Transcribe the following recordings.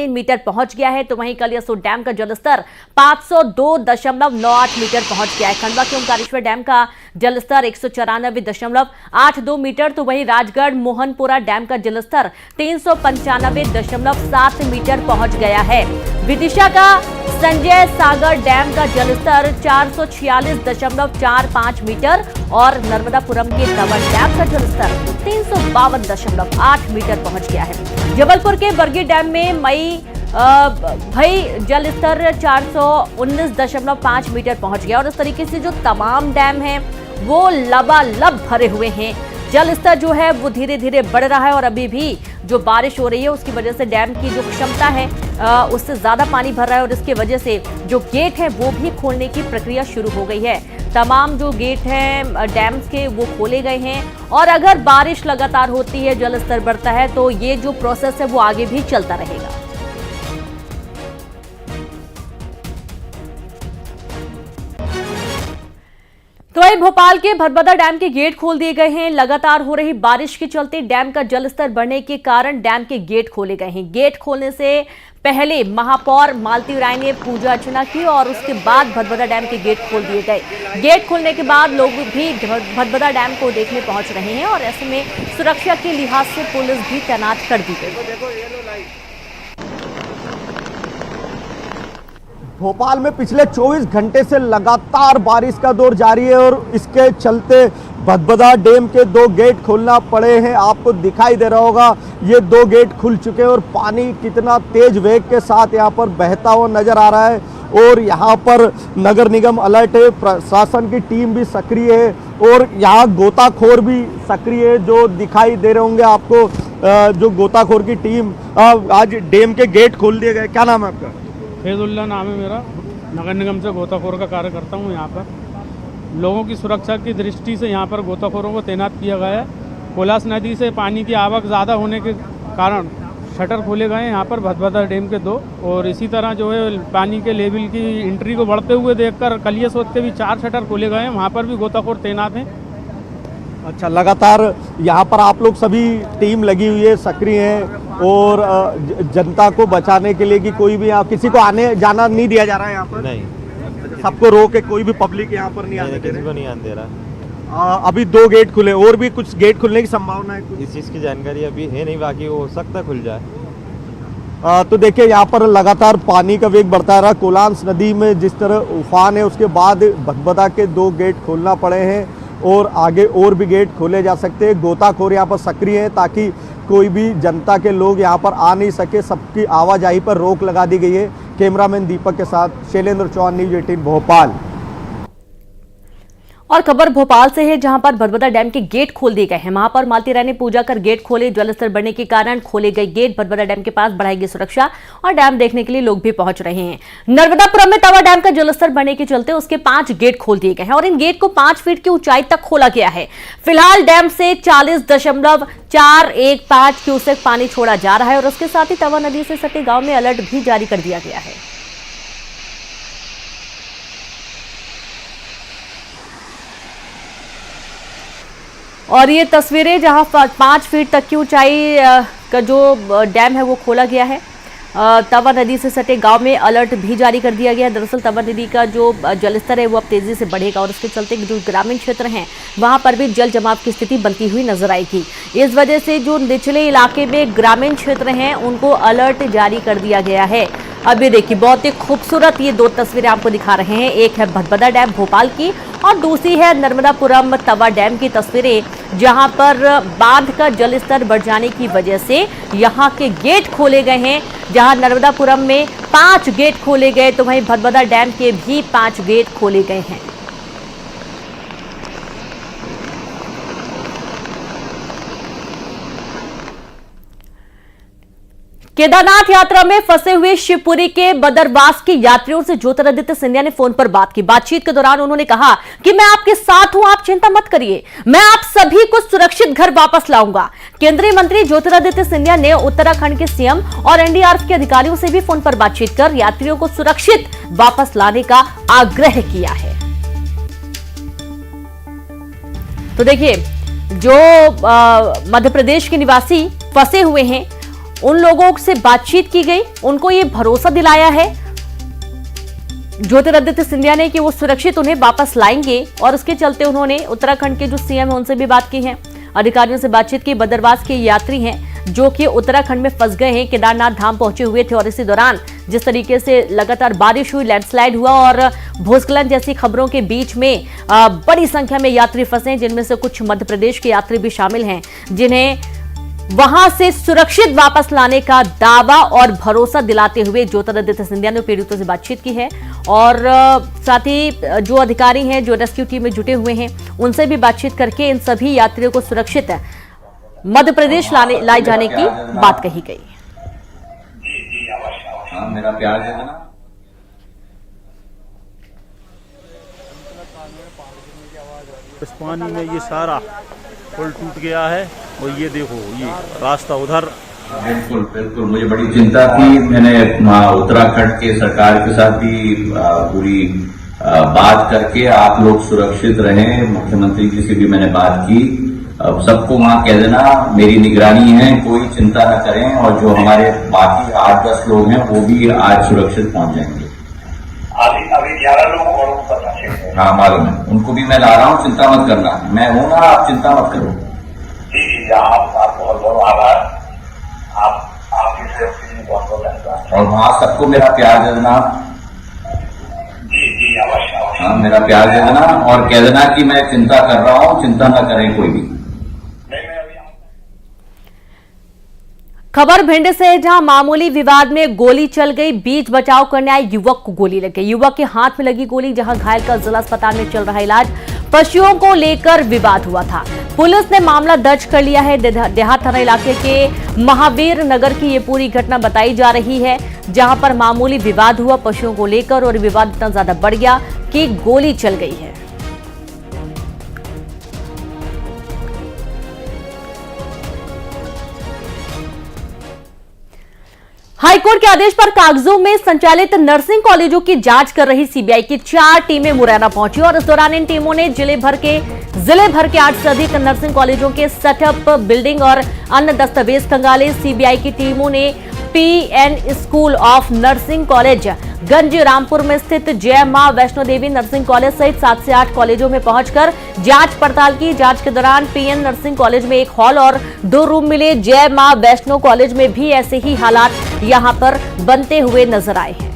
3.3 metre पहुंच गया है। तो वहीं कलियासोत डैम का जलस्तर 502.98 मीटर पहुंच गया है। खंडवा के ओंकारेश्वर डैम का जलस्तर 194.82 मीटर। तो वहीं राजगढ़ मोहनपुरा डैम का जलस्तर 395.7 मीटर पहुंच गया है। विदिशा का संजय सागर डैम का जलस्तर 446.45 मीटर और नर्मदापुरम के तवन डैम का जलस्तर 352.8 मीटर पहुंच गया है। जबलपुर के बरगी डैम में भई जलस्तर 419.5 मीटर पहुंच गया और इस तरीके से जो तमाम डैम हैं वो लबालब भरे हुए हैं। जलस्तर जो है वो धीरे धीरे बढ़ रहा है और अभी भी जो बारिश हो रही है उसकी वजह से डैम की जो क्षमता है उससे ज्यादा पानी भर रहा है और इसकी वजह से जो गेट है वो भी खोलने की प्रक्रिया शुरू हो गई है। तमाम जो गेट हैं डैम्स के वो खोले गए हैं और अगर बारिश लगातार होती है, जलस्तर बढ़ता है तो ये जो प्रोसेस है वो आगे भी चलता रहेगा। तो वहीं भोपाल के भदभदा डैम के गेट खोल दिए गए हैं। लगातार हो रही बारिश के चलते डैम का जलस्तर बढ़ने के कारण डैम के गेट खोले गए हैं। गेट खोलने से पहले महापौर मालती राय ने पूजा अर्चना की और उसके बाद भदभदा डैम के गेट खोल दिए गए। गेट खोलने के बाद लोग भी भदभदा डैम को देखने पहुंच रहे हैं और ऐसे में सुरक्षा के लिहाज से पुलिस भी तैनात कर दी गई। भोपाल में पिछले 24 घंटे से लगातार बारिश का दौर जारी है और इसके चलते भदभदा डैम के 2 गेट खोलना पड़े हैं। आपको दिखाई दे रहा होगा ये 2 गेट खुल चुके हैं और पानी कितना तेज वेग के साथ यहाँ पर बहता हुआ नजर आ रहा है और यहाँ पर नगर निगम अलर्ट है, प्रशासन की टीम भी सक्रिय है और यहाँ गोताखोर भी सक्रिय है जो दिखाई दे रहे होंगे आपको। जो गोताखोर की टीम आज डैम के गेट खोल दिए गए। क्या नाम है आपका? फैजुल्ला नाम है मेरा। नगर निगम से गोताखोर का कार्य करता हूँ। यहाँ पर लोगों की सुरक्षा की दृष्टि से यहाँ पर गोताखोरों को तैनात किया गया है। कोलास नदी से पानी की आवक ज़्यादा होने के कारण शटर खोले गए हैं यहाँ पर भदभदा डैम के 2 और इसी तरह जो है पानी के लेवल की एंट्री को बढ़ते हुए देखकर कलियासोत के भी 4 शटर खोले गए हैं। वहाँ पर भी गोताखोर तैनात हैं। अच्छा, लगातार यहाँ पर आप लोग सभी टीम लगी हुई है, सक्रिय हैं और जनता को बचाने के लिए कि कोई भी यहाँ किसी को आने जाना नहीं दिया जा रहा है यहाँ पर? नहीं, सबको रोक के कोई भी पब्लिक यहाँ पर नहीं आने दे किसी को नहीं आने दे रहा। अभी 2 गेट खुले और भी कुछ गेट खुलने की संभावना है? इस चीज़ की जानकारी अभी है नहीं, बाकी हो सकता खुल जाए। तो देखिए यहाँ पर लगातार पानी का वेग बढ़ता रहा। कोलांस नदी में जिस तरह उफान है उसके बाद भदभदा के 2 गेट खोलना पड़े हैं और आगे और भी गेट खोले जा सकते हैं। गोताखोर यहाँ पर सक्रिय हैं ताकि कोई भी जनता के लोग यहाँ पर आ नहीं सके। सबकी आवाजाही पर रोक लगा दी गई है। कैमरामैन दीपक के साथ शैलेंद्र चौहान, न्यूज़ 18 भोपाल। और खबर भोपाल से है जहां पर भदभदा डैम के गेट खोल दिए गए हैं। महापौर मालती राय ने पूजा कर गेट खोले। जलस्तर बढ़ने के कारण खोले गए गेट भदभदा डैम के पास बढ़ाई गई सुरक्षा और डैम देखने के लिए लोग भी पहुंच रहे हैं। नर्मदापुरम में तवा डैम का जलस्तर बढ़ने के चलते उसके 5 गेट खोल दिए गए हैं और इन गेट को 5 फीट की ऊंचाई तक खोला गया है। फिलहाल डैम से 40.415 क्यूसेक पानी छोड़ा जा रहा है और उसके साथ ही तवा नदी से सटे गांव में अलर्ट भी जारी कर दिया गया है। और ये तस्वीरें जहां 5 फीट तक की ऊंचाई का जो डैम है वो खोला गया है। तवा नदी से सटे गांव में अलर्ट भी जारी कर दिया गया है। दरअसल तवा नदी का जो जलस्तर है वो अब तेजी से बढ़ेगा और इसके चलते जो ग्रामीण क्षेत्र हैं वहां पर भी जल जमाव की स्थिति बनती हुई नजर आएगी। इस वजह से जो निचले इलाके में ग्रामीण क्षेत्र हैं उनको अलर्ट जारी कर दिया गया है। अभी देखिए बहुत ही खूबसूरत ये 2 तस्वीरें आपको दिखा रहे हैं। एक है भदभदा डैम भोपाल की और दूसरी है नर्मदापुरम तवा डैम की तस्वीरें, जहां पर बांध का जलस्तर बढ़ जाने की वजह से यहां के गेट खोले गए हैं। जहां नर्मदापुरम में 5 गेट खोले गए तो वहीं भदभदा डैम के भी 5 गेट खोले गए हैं। केदारनाथ यात्रा में फंसे हुए शिवपुरी के बदरवास के यात्रियों से ज्योतिरादित्य सिंधिया ने फोन पर बात की। बातचीत के दौरान उन्होंने कहा कि मैं आपके साथ हूं, आप चिंता मत करिए, मैं आप सभी को सुरक्षित घर वापस लाऊंगा। केंद्रीय मंत्री ज्योतिरादित्य सिंधिया ने उत्तराखंड के सीएम और एनडीआरएफ के अधिकारियों से भी फोन पर बातचीत कर यात्रियों को सुरक्षित वापस लाने का आग्रह किया है। तो देखिए जो मध्य प्रदेश के निवासी फंसे हुए हैं उन लोगों से बातचीत की गई, उनको ये भरोसा दिलाया है ज्योतिरादित्य सिंधिया ने कि वो सुरक्षित उन्हें वापस लाएंगे, और उसके चलते उन्होंने उत्तराखंड के जो सीएम है उनसे भी बात की है, अधिकारियों से बातचीत की। बदरवास के यात्री हैं जो कि उत्तराखंड में फंस गए हैं, केदारनाथ धाम पहुंचे हुए थे, और इसी दौरान जिस तरीके से लगातार बारिश हुई, लैंडस्लाइड हुआ और भूस्खलन जैसी खबरों के बीच में बड़ी संख्या में यात्री फंसे, जिनमें से कुछ मध्य प्रदेश के यात्री भी शामिल हैं, जिन्हें वहां से सुरक्षित वापस लाने का दावा और भरोसा दिलाते हुए ज्योतिरादित्य सिंधिया ने पीड़ितों से बातचीत की है। और साथ ही जो अधिकारी हैं जो रेस्क्यू टीम में जुटे हुए हैं उनसे भी बातचीत करके इन सभी यात्रियों को सुरक्षित मध्य प्रदेश लाए जाने की बात कही गई। हाँ, मेरा प्यार दे देना। इस पानी में ये सारा पुल टूट गया है, और ये देखो ये रास्ता उधर। बिल्कुल बिल्कुल, मुझे बड़ी चिंता थी। मैंने उत्तराखंड के सरकार के साथ भी पूरी बात करके आप लोग सुरक्षित रहें, मुख्यमंत्री जी से भी मैंने बात की। अब सबको वहां कह देना मेरी निगरानी है, कोई चिंता न करें, और जो हमारे बाकी 8-10 लोग हैं वो भी आज सुरक्षित पहुंच जाएंगे। अभी 11 लोग और पता चले। हाँ मालूम है, उनको भी मैं ला रहा हूँ, चिंता मत करना, मैं हूं ना, आप चिंता मत करो। जी आप बहुत बहुत आभार, आपकी सेफ्टी बहुत बहुत धन्यवाद। और वहां सबको मेरा प्यार दे देना। जी अवश्य। हाँ, मेरा प्यार दे देना और कह देना कि मैं चिंता कर रहा हूँ, चिंता न करें कोई भी। खबर भिंड से है, जहां मामूली विवाद में गोली चल गई, बीच बचाव करने आए युवक को गोली लग गई। युवक के हाथ में लगी गोली, जहां घायल का जिला अस्पताल में चल रहा इलाज। पशुओं को लेकर विवाद हुआ था। पुलिस ने मामला दर्ज कर लिया है। देहात थाना इलाके के महावीर नगर की ये पूरी घटना बताई जा रही है, जहां पर मामूली विवाद हुआ पशुओं को लेकर, और विवाद इतना ज्यादा बढ़ गया कि गोली चल गई है। हाईकोर्ट के आदेश पर कागजों में संचालित नर्सिंग कॉलेजों की जांच कर रही सीबीआई की 4 टीमें मुरैना पहुंची, और इस दौरान इन टीमों ने जिले भर के 8 से अधिक नर्सिंग कॉलेजों के सेटअप, बिल्डिंग और अन्य दस्तावेज खंगाले। सीबीआई की टीमों ने PN school of nursing college Ganj Rampur में स्थित जय मां वैष्णो देवी नर्सिंग कॉलेज सहित 7 से 8 कॉलेजों में पहुंचकर जांच पड़ताल की। जांच के दौरान पीएन नर्सिंग कॉलेज में 1 हॉल और 2 रूम मिले। जय मां वैष्णो कॉलेज में भी ऐसे ही हालात यहां पर बनते हुए नजर आए हैं।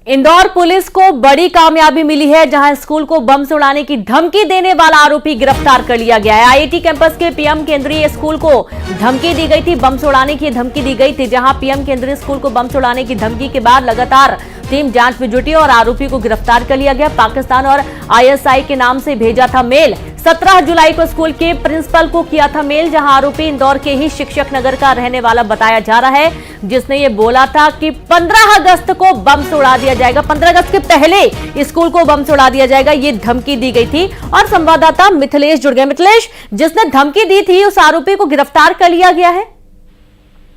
इंदौर पुलिस को बड़ी कामयाबी मिली है, जहां स्कूल को बम से उड़ाने की धमकी देने वाला आरोपी गिरफ्तार कर लिया गया है। आईआईटी कैंपस के पीएम केंद्रीय स्कूल को धमकी दी गई थी, बम से उड़ाने की धमकी दी गई थी, जहां पीएम केंद्रीय स्कूल को बम से उड़ाने की धमकी के बाद लगातार टीम जांच में जुटी और आरोपी को गिरफ्तार कर लिया गया। पाकिस्तान और आईएसआई के नाम से भेजा था मेल। 17 जुलाई को स्कूल के प्रिंसिपल को किया था मेल, जहां आरोपी इंदौर के ही शिक्षक नगर का रहने वाला बताया जा रहा है, जिसने ये बोला था कि 15 अगस्त को बम से उड़ा दिया जाएगा, 15 अगस्त के पहले स्कूल को बम से उड़ा दिया जाएगा, ये धमकी दी गई थी। और संवाददाता मिथिलेश जुड़ गए। मिथिलेश, जिसने धमकी दी थी उस आरोपी को गिरफ्तार कर लिया गया है?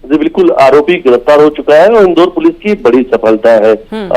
जी बिल्कुल, आरोपी गिरफ्तार हो चुका है और इंदौर पुलिस की बड़ी सफलता है।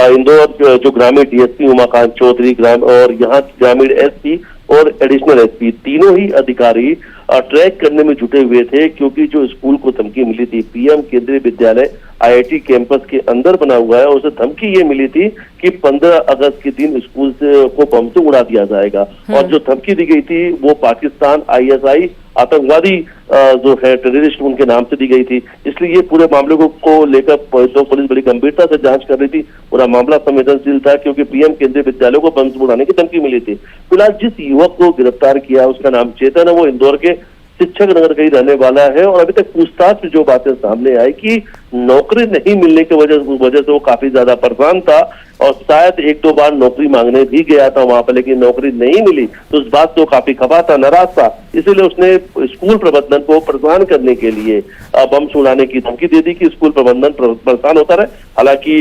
इंदौर जो ग्रामीण डीएसपी उमाकांत चौधरी और यहाँ ग्रामीण एसपी और एडिशनल एसपी तीनों ही अधिकारी ट्रैक करने में जुटे हुए थे, क्योंकि जो स्कूल को धमकी मिली थी, पीएम केंद्रीय विद्यालय आईआईटी कैंपस के अंदर बना हुआ है, उसे धमकी ये मिली थी कि 15 अगस्त के दिन स्कूल को बम से उड़ा दिया जाएगा। और जो धमकी दी गई थी वो पाकिस्तान, आईएसआई, आतंकवादी जो है टेररिस्ट, उनके नाम से दी गई थी। इसलिए ये पूरे मामले को लेकर पुलिस बड़ी गंभीरता से जांच कर रही थी। पूरा मामला संवेदनशील था, क्योंकि पीएम केंद्रीय विद्यालय को बम से उड़ाने की धमकी मिली थी। फिलहाल जिस युवक को गिरफ्तार किया उसका नाम चेतन है, वो इंदौर के शिक्षक नगर का ही रहने वाला है। और अभी तक पूछताछ में जो बातें सामने आई कि नौकरी नहीं मिलने की वजह से वो काफी ज्यादा परेशान था और शायद 1-2 बार नौकरी मांगने भी गया था वहां पर, लेकिन नौकरी नहीं मिली तो उस बात से वो काफी खफा था, नाराज था। इसीलिए उसने स्कूल प्रबंधन को परेशान करने के लिए बम उड़ाने की धमकी दे दी कि स्कूल प्रबंधन परेशान होता रहे। हालांकि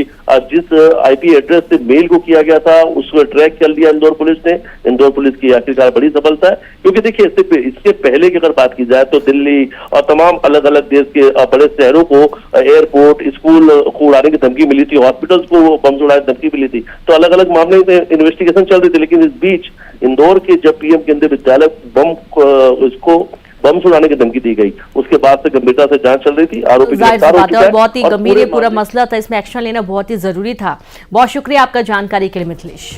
जिस आईपी एड्रेस से मेल को किया गया था उसको ट्रैक कर लिया इंदौर पुलिस ने। इंदौर पुलिस की आखिरकार बड़ी सफलता है, क्योंकि देखिए इसके पहले की अगर बात की जाए तो दिल्ली और तमाम अलग अलग देश के बड़े शहरों को एयर एयरपोर्ट, स्कूल को उड़ाने की धमकी मिली थी, हॉस्पिटल्स को बम उड़ाने की धमकी मिली थी। तो अलग अलग मामले में इन्वेस्टिगेशन चल रही थी, लेकिन इस बीच इंदौर के जब पीएम केंद्रीय विद्यालय उसको बम उड़ाने की धमकी दी गई, उसके बाद से गंभीरता से जांच चल रही थी। आरोपी गिरफ्तार हो चुका है। बहुत ही गंभीर ये पूरा मसला था, इसमें एक्शन लेना बहुत ही जरूरी था। बहुत शुक्रिया आपका जानकारी के लिए मिथिलेश।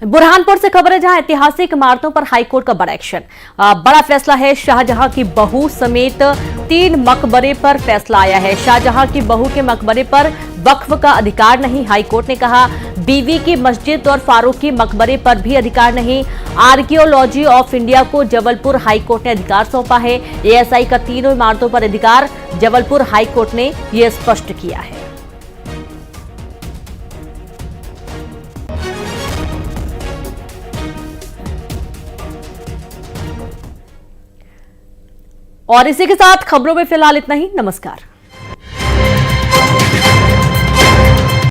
बुरहानपुर से खबर है, जहां ऐतिहासिक इमारतों पर हाईकोर्ट का बड़ा एक्शन। बड़ा फैसला है। शाहजहां की बहू समेत 3 मकबरे पर फैसला आया है। शाहजहां की बहू के मकबरे पर वक्फ का अधिकार नहीं। हाईकोर्ट ने कहा बीवी की मस्जिद और फारूकी मकबरे पर भी अधिकार नहीं। आर्कियोलॉजी ऑफ इंडिया को जबलपुर हाईकोर्ट ने अधिकार सौंपा है। एएसआई का 3 इमारतों पर अधिकार जबलपुर हाईकोर्ट ने यह स्पष्ट किया है। और इसी के साथ खबरों में फिलहाल इतना ही। नमस्कार।